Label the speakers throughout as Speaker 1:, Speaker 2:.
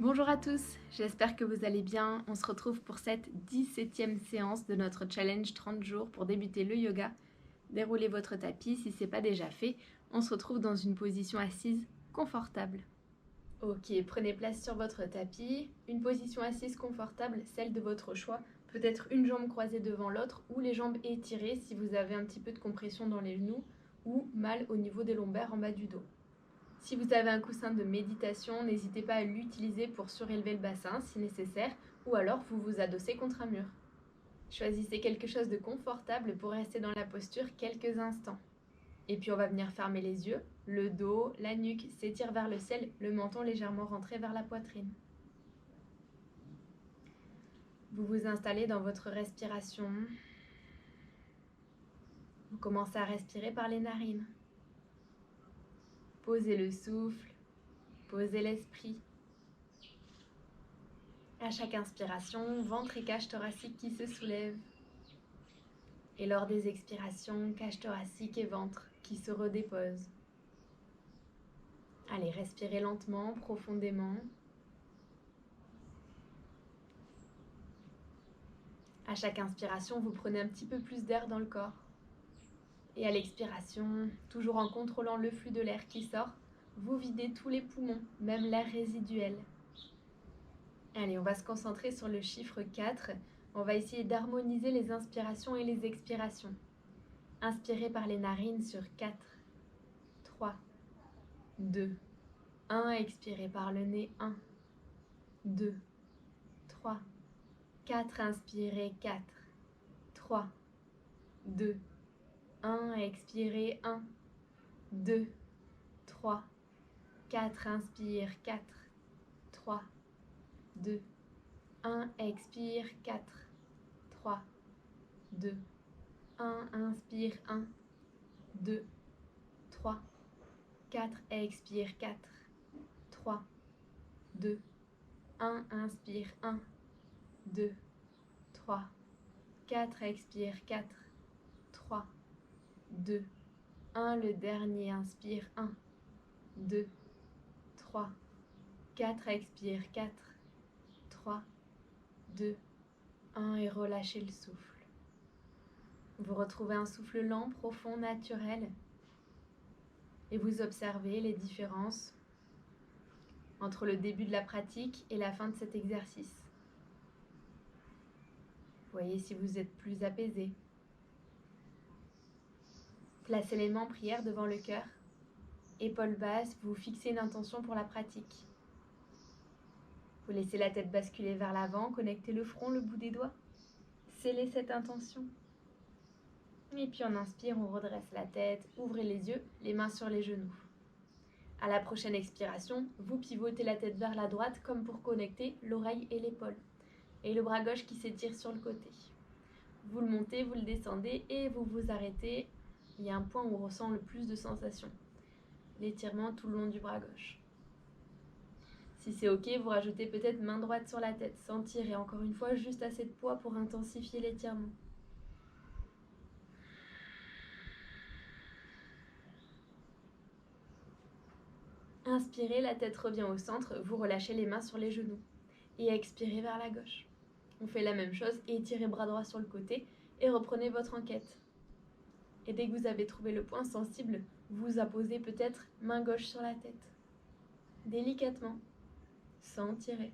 Speaker 1: Bonjour à tous, j'espère que vous allez bien. On se retrouve pour cette 17e séance de notre challenge 30 jours pour débuter le yoga. Déroulez votre tapis si ce n'est pas déjà fait. On se retrouve dans une position assise confortable. Ok, prenez place sur votre tapis. Une position assise confortable, celle de votre choix. Peut-être une jambe croisée devant l'autre ou les jambes étirées si vous avez un petit peu de compression dans les genoux ou mal au niveau des lombaires en bas du dos. Si vous avez un coussin de méditation, n'hésitez pas à l'utiliser pour surélever le bassin si nécessaire, ou alors vous vous adossez contre un mur. Choisissez quelque chose de confortable pour rester dans la posture quelques instants. Et puis on va venir fermer les yeux, le dos, la nuque s'étire vers le ciel, le menton légèrement rentré vers la poitrine. Vous vous installez dans votre respiration. Vous commencez à respirer par les narines. Posez le souffle, posez l'esprit. À chaque inspiration, ventre et cage thoracique qui se soulèvent. Et lors des expirations, cage thoracique et ventre qui se redéposent. Allez, respirez lentement, profondément. À chaque inspiration, vous prenez un petit peu plus d'air dans le corps. Et à l'expiration, toujours en contrôlant le flux de l'air qui sort, vous videz tous les poumons, même l'air résiduel. Allez, on va se concentrer sur le chiffre 4. On va essayer d'harmoniser les inspirations et les expirations. Inspirez par les narines sur 4, 3, 2, 1. Expirez par le nez, 1, 2, 3, 4. Inspirez, 4, 3, 2, 1. Expirez, 1, 2, 3, 4. Inspire, 4, 3, 2, 1. Expire, 4, 3, 2, 1. Inspire, 1, 2, 3, 4. Expire, 4, 3, 2, 1. Inspire, 1, 2, 3, 4. Expire, 4, 3, 2, 1. Le dernier, inspire, 1, 2, 3, 4. Expire, 4, 3, 2, 1. Et relâchez le souffle. Vous retrouvez un souffle lent, profond, naturel. Et vous observez les différences entre le début de la pratique et la fin de cet exercice. Voyez si vous êtes plus apaisé. Placez les mains en prière devant le cœur. Épaules basses, vous fixez une intention pour la pratique. Vous laissez la tête basculer vers l'avant, connectez le front, le bout des doigts. Scellez cette intention. Et puis on inspire, on redresse la tête, ouvrez les yeux, les mains sur les genoux. À la prochaine expiration, vous pivotez la tête vers la droite comme pour connecter l'oreille et l'épaule. Et le bras gauche qui s'étire sur le côté. Vous le montez, vous le descendez et vous vous arrêtez. Il y a un point où on ressent le plus de sensations. L'étirement tout le long du bras gauche. Si c'est ok, vous rajoutez peut-être main droite sur la tête, sentir et encore une fois juste assez de poids pour intensifier l'étirement. Inspirez, la tête revient au centre, vous relâchez les mains sur les genoux. Et expirez vers la gauche. On fait la même chose, étirez bras droit sur le côté et reprenez votre enquête. Et dès que vous avez trouvé le point sensible, vous apposez peut-être main gauche sur la tête. Délicatement, sans tirer.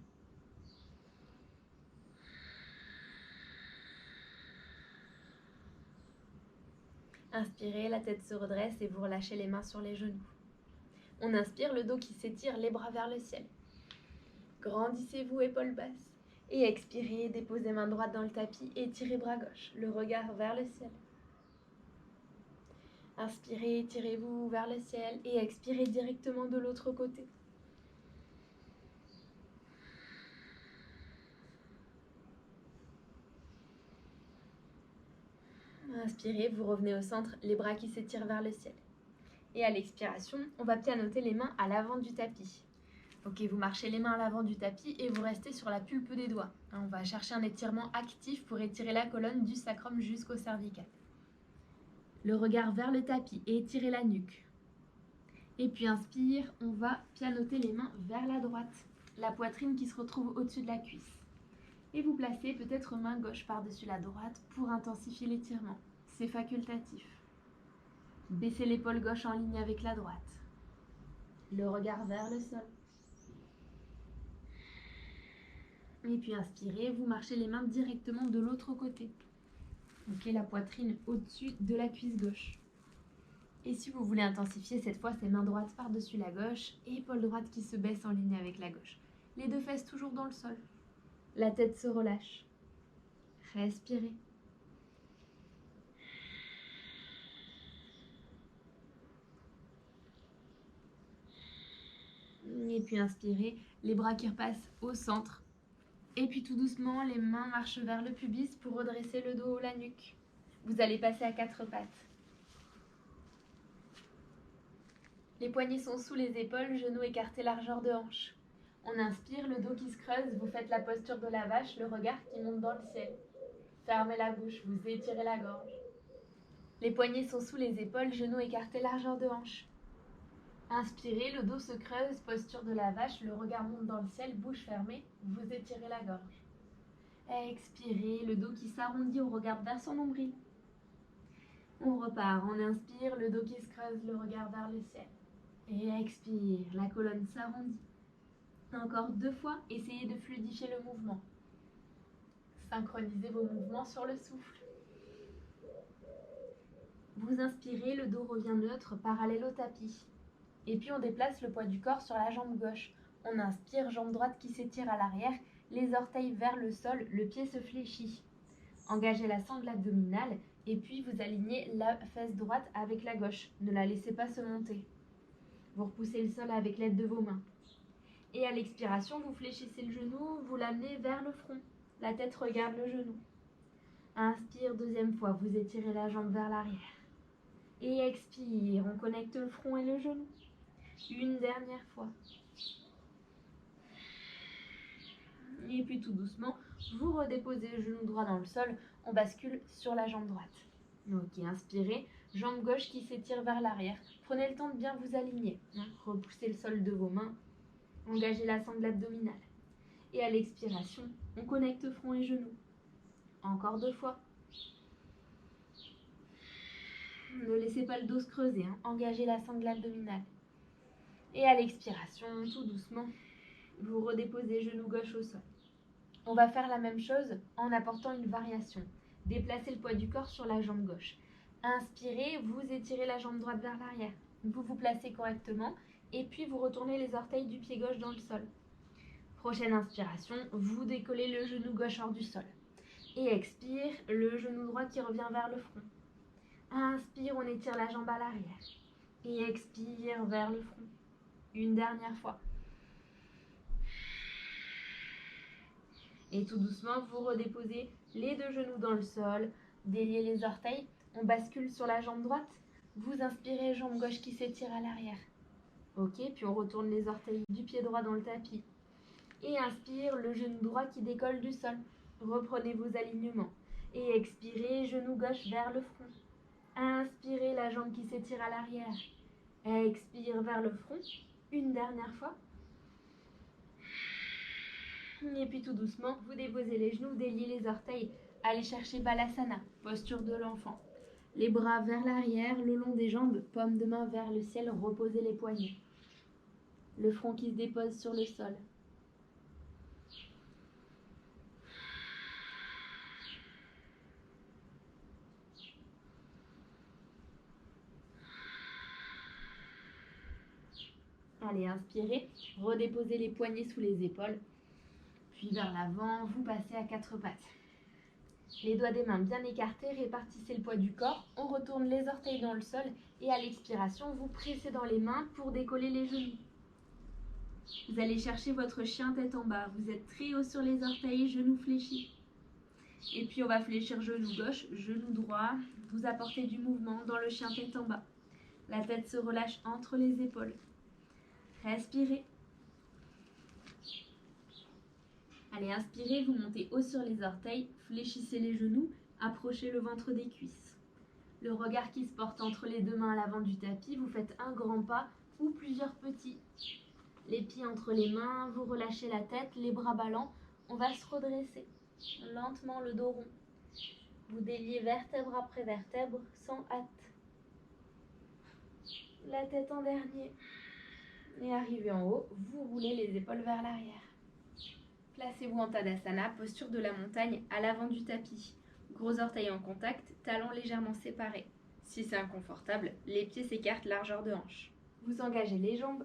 Speaker 1: Inspirez, la tête se redresse et vous relâchez les mains sur les genoux. On inspire, le dos qui s'étire, les bras vers le ciel. Grandissez-vous, épaules basses. Et expirez, déposez main droite dans le tapis, étirez bras gauche, le regard vers le ciel. Inspirez, étirez-vous vers le ciel et expirez directement de l'autre côté. Inspirez, vous revenez au centre, les bras qui s'étirent vers le ciel. Et à l'expiration, on va pianoter les mains à l'avant du tapis. Ok, vous marchez les mains à l'avant du tapis et vous restez sur la pulpe des doigts. On va chercher un étirement actif pour étirer la colonne du sacrum jusqu'au cervical. Le regard vers le tapis et étirez la nuque. Et puis inspire, on va pianoter les mains vers la droite. la poitrine qui se retrouve au-dessus de la cuisse. Et vous placez peut-être main gauche par-dessus la droite pour intensifier l'étirement. C'est facultatif. Baissez l'épaule gauche en ligne avec la droite. Le regard vers le sol. Et puis inspirez, vous marchez les mains directement de l'autre côté. Ok, la poitrine au-dessus de la cuisse gauche. Et si vous voulez intensifier, cette fois, c'est main droite par-dessus la gauche et épaule droite qui se baisse en ligne avec la gauche. Les deux fesses toujours dans le sol. La tête se relâche. Respirez. Et puis inspirez, les bras qui repassent au centre. Et puis tout doucement, les mains marchent vers le pubis pour redresser le dos ou la nuque. Vous allez passer à 4 pattes. Les poignets sont sous les épaules, genoux écartés, largeur de hanche. On inspire, le dos qui se creuse, vous faites la posture de la vache, le regard qui monte dans le ciel. Fermez la bouche, vous étirez la gorge. Les poignets sont sous les épaules, genoux écartés, largeur de hanche. Inspirez, le dos se creuse, posture de la vache, le regard monte dans le ciel, bouche fermée, vous étirez la gorge. Expirez, le dos qui s'arrondit, on regarde vers son nombril. On repart, on inspire, le dos qui se creuse, le regard vers le ciel. Et expire, la colonne s'arrondit. Encore 2 fois, essayez de fluidifier le mouvement. Synchronisez vos mouvements sur le souffle. Vous inspirez, le dos revient neutre, parallèle au tapis. Et puis on déplace le poids du corps sur la jambe gauche. On inspire, jambe droite qui s'étire à l'arrière, les orteils vers le sol, le pied se fléchit. Engagez la sangle abdominale et puis vous alignez la fesse droite avec la gauche. Ne la laissez pas se monter. Vous repoussez le sol avec l'aide de vos mains. Et à l'expiration, vous fléchissez le genou, vous l'amenez vers le front. La tête regarde le genou. Inspire, deuxième fois, vous étirez la jambe vers l'arrière. Et expire, on connecte le front et le genou. Une dernière fois. Et puis tout doucement, vous redéposez le genou droit dans le sol, on bascule sur la jambe droite. Ok, inspirez, jambe gauche qui s'étire vers l'arrière. Prenez le temps de bien vous aligner. Repoussez le sol de vos mains. Engagez la sangle abdominale. Et à l'expiration, on connecte front et genoux. Encore 2 fois. Ne laissez pas le dos se creuser. Engagez la sangle abdominale. Et à l'expiration, tout doucement, vous redéposez genou gauche au sol. On va faire la même chose en apportant une variation. Déplacez le poids du corps sur la jambe gauche. Inspirez, vous étirez la jambe droite vers l'arrière. Vous vous placez correctement et puis vous retournez les orteils du pied gauche dans le sol. Prochaine inspiration, vous décollez le genou gauche hors du sol. Et expire, le genou droit qui revient vers le front. Inspire, on étire la jambe à l'arrière. Et expire vers le front. Une dernière fois. Et tout doucement, vous redéposez les 2 genoux dans le sol, déliez les orteils, on bascule sur la jambe droite. Vous inspirez, jambe gauche qui s'étire à l'arrière. Ok, puis on retourne les orteils du pied droit dans le tapis. Et inspire, le genou droit qui décolle du sol. Reprenez vos alignements. Et expirez, genou gauche vers le front. Inspirez, la jambe qui s'étire à l'arrière. Expire vers le front. Une dernière fois. Et puis tout doucement, vous déposez les genoux, déliez les orteils. Allez chercher Balasana, posture de l'enfant. Les bras vers l'arrière, le long des jambes, paume de main vers le ciel, reposez les poignets. Le front qui se dépose sur le sol. Allez, inspirez, redéposez les poignets sous les épaules. Puis vers l'avant, vous passez à 4 pattes. Les doigts des mains bien écartés, répartissez le poids du corps. On retourne les orteils dans le sol et à l'expiration, vous pressez dans les mains pour décoller les genoux. Vous allez chercher votre chien tête en bas. Vous êtes très haut sur les orteils, genoux fléchis. Et puis on va fléchir genou gauche, genou droit. Vous apportez du mouvement dans le chien tête en bas. La tête se relâche entre les épaules. Respirez. Allez, inspirez, vous montez haut sur les orteils, fléchissez les genoux, approchez le ventre des cuisses. Le regard qui se porte entre les 2 mains à l'avant du tapis, vous faites un grand pas ou plusieurs petits. Les pieds entre les mains, vous relâchez la tête, les bras ballants. On va se redresser, lentement le dos rond. Vous déliez vertèbre après vertèbre, sans hâte. La tête en dernier. Et arrivé en haut, vous roulez les épaules vers l'arrière. Placez-vous en Tadasana, posture de la montagne à l'avant du tapis. Gros orteils en contact, talons légèrement séparés. Si c'est inconfortable, les pieds s'écartent largeur de hanche. Vous engagez les jambes.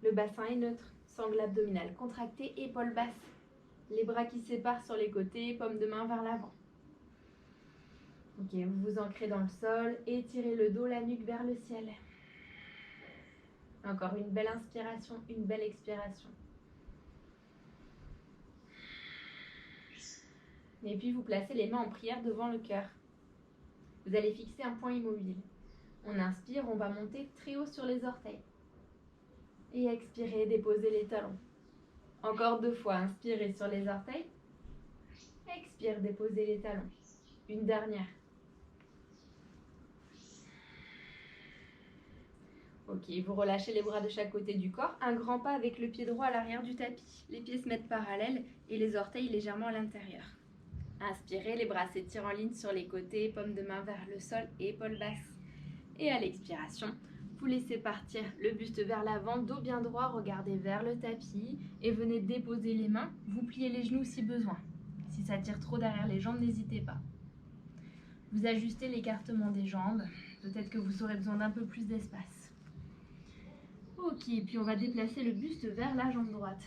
Speaker 1: Le bassin est neutre. Sangle abdominale contractée, épaules basses. Les bras qui se séparent sur les côtés, paume de main vers l'avant. Ok, vous vous ancrez dans le sol, étirez le dos, la nuque vers le ciel. Encore une belle inspiration, une belle expiration. Et puis vous placez les mains en prière devant le cœur. Vous allez fixer un point immobile. On inspire, on va monter très haut sur les orteils. Et expirez, déposez les talons. Encore 2 fois, inspirez sur les orteils. Expire, déposez les talons. Une dernière. Ok, vous relâchez les bras de chaque côté du corps. Un grand pas avec le pied droit à l'arrière du tapis. Les pieds se mettent parallèles et les orteils légèrement à l'intérieur. Inspirez, les bras s'étirent en ligne sur les côtés, paume de main vers le sol, épaules basses. Et à l'expiration, vous laissez partir le buste vers l'avant, dos bien droit, regardez vers le tapis et venez déposer les mains. Vous pliez les genoux si besoin. Si ça tire trop derrière les jambes, n'hésitez pas. Vous ajustez l'écartement des jambes. Peut-être que vous aurez besoin d'un peu plus d'espace. Ok, puis on va déplacer le buste vers la jambe droite.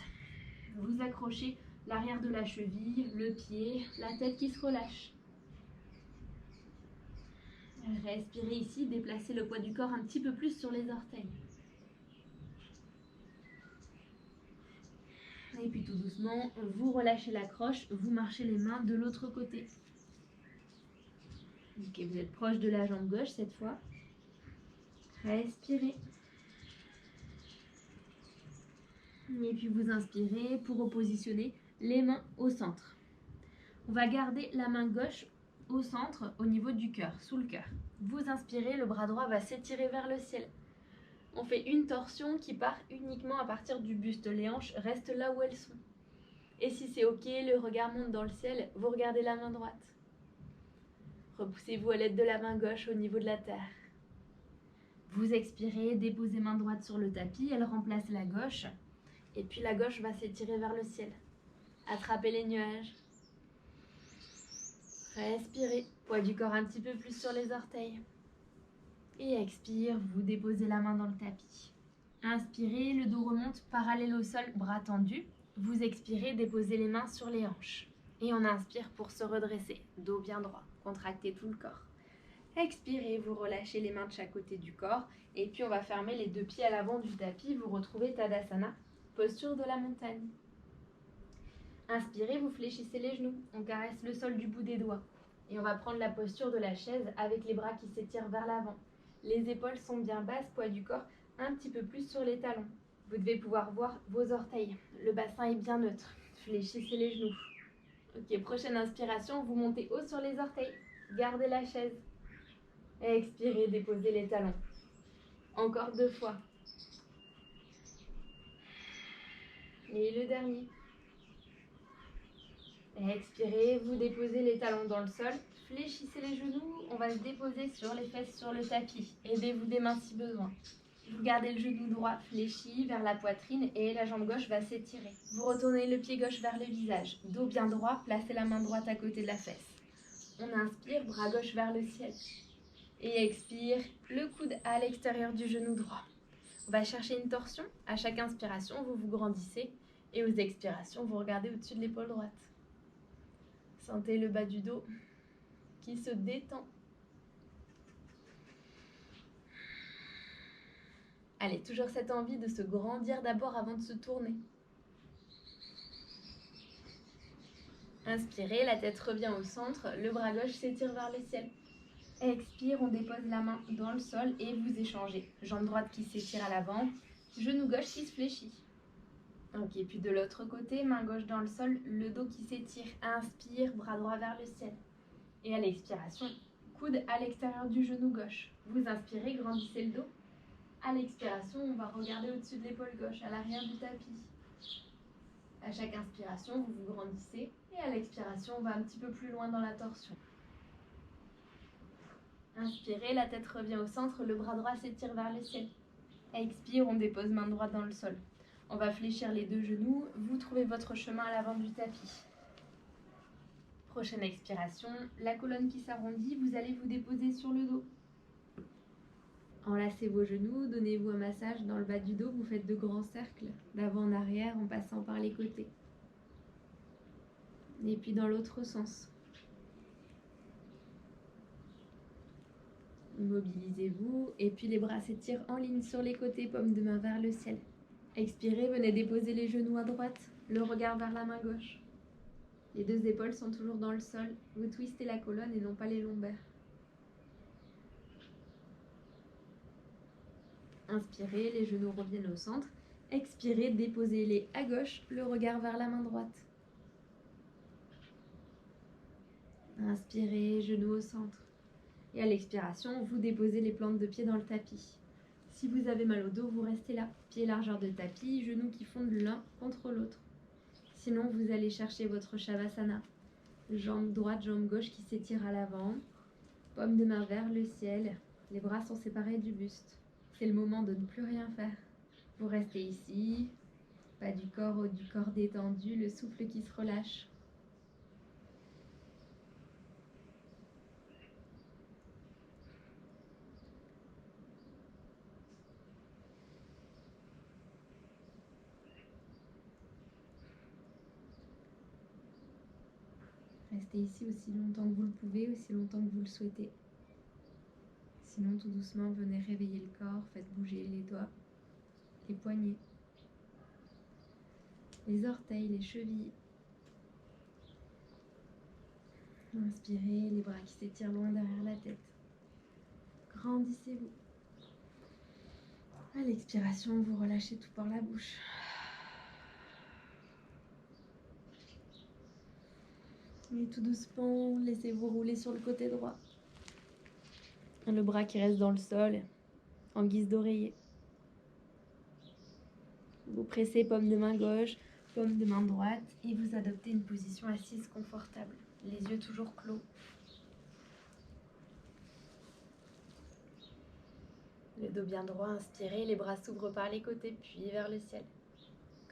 Speaker 1: Vous accrochez l'arrière de la cheville, le pied, la tête qui se relâche. Respirez ici, déplacez le poids du corps un petit peu plus sur les orteils. Et puis tout doucement, vous relâchez l'accroche, vous marchez les mains de l'autre côté. Ok, vous êtes proche de la jambe gauche cette fois. Respirez. Et puis vous inspirez pour repositionner les mains au centre. On va garder la main gauche au centre, au niveau du cœur, sous le cœur. Vous inspirez, le bras droit va s'étirer vers le ciel. On fait une torsion qui part uniquement à partir du buste. Les hanches restent là où elles sont. Et si c'est ok, le regard monte dans le ciel, vous regardez la main droite. Repoussez-vous à l'aide de la main gauche au niveau de la terre. Vous expirez, déposez main droite sur le tapis, elle remplace la gauche. Et puis la gauche va s'étirer vers le ciel. Attrapez les nuages. Respirez, poids du corps un petit peu plus sur les orteils. Et expire, vous déposez la main dans le tapis. Inspirez, le dos remonte parallèle au sol, bras tendus. Vous expirez, déposez les mains sur les hanches. Et on inspire pour se redresser, dos bien droit, contractez tout le corps. Expirez, vous relâchez les mains de chaque côté du corps. Et puis on va fermer les 2 pieds à l'avant du tapis, vous retrouvez Tadasana, posture de la montagne. Inspirez, vous fléchissez les genoux, on caresse le sol du bout des doigts. Et on va prendre la posture de la chaise avec les bras qui s'étirent vers l'avant. Les épaules sont bien basses, poids du corps un petit peu plus sur les talons. Vous devez pouvoir voir vos orteils. Le bassin est bien neutre. Fléchissez les genoux. Ok, prochaine inspiration, vous montez haut sur les orteils. Gardez la chaise. Expirez, déposez les talons. Encore 2 fois. Et le dernier. Expirez, vous déposez les talons dans le sol. Fléchissez les genoux, on va se déposer sur les fesses sur le tapis. Aidez-vous des mains si besoin. Vous gardez le genou droit fléchi vers la poitrine et la jambe gauche va s'étirer. Vous retournez le pied gauche vers le visage. Dos bien droit, placez la main droite à côté de la fesse. On inspire, bras gauche vers le ciel. Et expire, le coude à l'extérieur du genou droit. On va chercher une torsion. À chaque inspiration, vous vous grandissez. Et aux expirations, vous regardez au-dessus de l'épaule droite. Sentez le bas du dos qui se détend. Allez, toujours cette envie de se grandir d'abord avant de se tourner. Inspirez, la tête revient au centre, le bras gauche s'étire vers le ciel. Expire, on dépose la main dans le sol et vous échangez. Jambe droite qui s'étire à l'avant, genou gauche qui se fléchit. Ok, puis de l'autre côté, main gauche dans le sol, le dos qui s'étire. Inspire, bras droit vers le ciel. Et à l'expiration, coude à l'extérieur du genou gauche. Vous inspirez, grandissez le dos. À l'expiration, on va regarder au-dessus de l'épaule gauche, à l'arrière du tapis. À chaque inspiration, vous vous grandissez et à l'expiration, on va un petit peu plus loin dans la torsion. Inspirez, la tête revient au centre, le bras droit s'étire vers le ciel. Expire, on dépose main droite dans le sol. On va fléchir les deux genoux, vous trouvez votre chemin à l'avant du tapis. Prochaine expiration, la colonne qui s'arrondit, vous allez vous déposer sur le dos. Enlacez vos genoux, donnez-vous un massage dans le bas du dos, vous faites de grands cercles, d'avant en arrière en passant par les côtés. Et puis dans l'autre sens. Mobilisez-vous et puis les bras s'étirent en ligne sur les côtés, paume de main vers le ciel. Expirez, venez déposer les genoux à droite, le regard vers la main gauche. Les deux épaules sont toujours dans le sol, vous twistez la colonne et non pas les lombaires. Inspirez, les genoux reviennent au centre. Expirez, déposez-les à gauche, le regard vers la main droite. Inspirez, genoux au centre. Et à l'expiration, vous déposez les plantes de pied dans le tapis. Si vous avez mal au dos, vous restez là. Pieds largeur de tapis, genoux qui fondent l'un contre l'autre. Sinon, vous allez chercher votre Shavasana. Jambe droite, jambe gauche qui s'étire à l'avant. Paume de main vers le ciel. Les bras sont séparés du buste. C'est le moment de ne plus rien faire. Vous restez ici, bas du corps, haut du corps détendu, le souffle qui se relâche. Restez ici aussi longtemps que vous le pouvez, aussi longtemps que vous le souhaitez. Sinon, tout doucement, venez réveiller le corps, faites bouger les doigts, les poignets, les orteils, les chevilles. Inspirez, les bras qui s'étirent loin derrière la tête. Grandissez-vous. À l'expiration, vous relâchez tout par la bouche. Et tout doucement, laissez-vous rouler sur le côté droit. Le bras qui reste dans le sol, en guise d'oreiller. Vous pressez paume de main gauche, paume de main droite et vous adoptez une position assise confortable. Les yeux toujours clos. Le dos bien droit, inspirez, les bras s'ouvrent par les côtés, puis vers le ciel.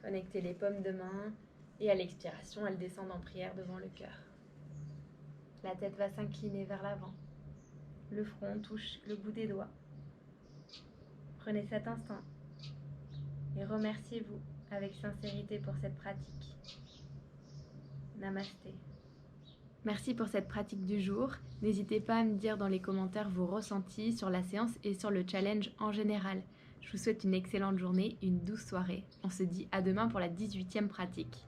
Speaker 1: Connectez les paumes de main et à l'expiration, elles descendent en prière devant le cœur. La tête va s'incliner vers l'avant. Le front touche le bout des doigts. Prenez cet instant et remerciez-vous avec sincérité pour cette pratique. Namasté. Merci pour cette pratique du jour. N'hésitez pas à me dire dans les commentaires vos ressentis sur la séance et sur le challenge en général. Je vous souhaite une excellente journée, une douce soirée. On se dit à demain pour la 18e pratique.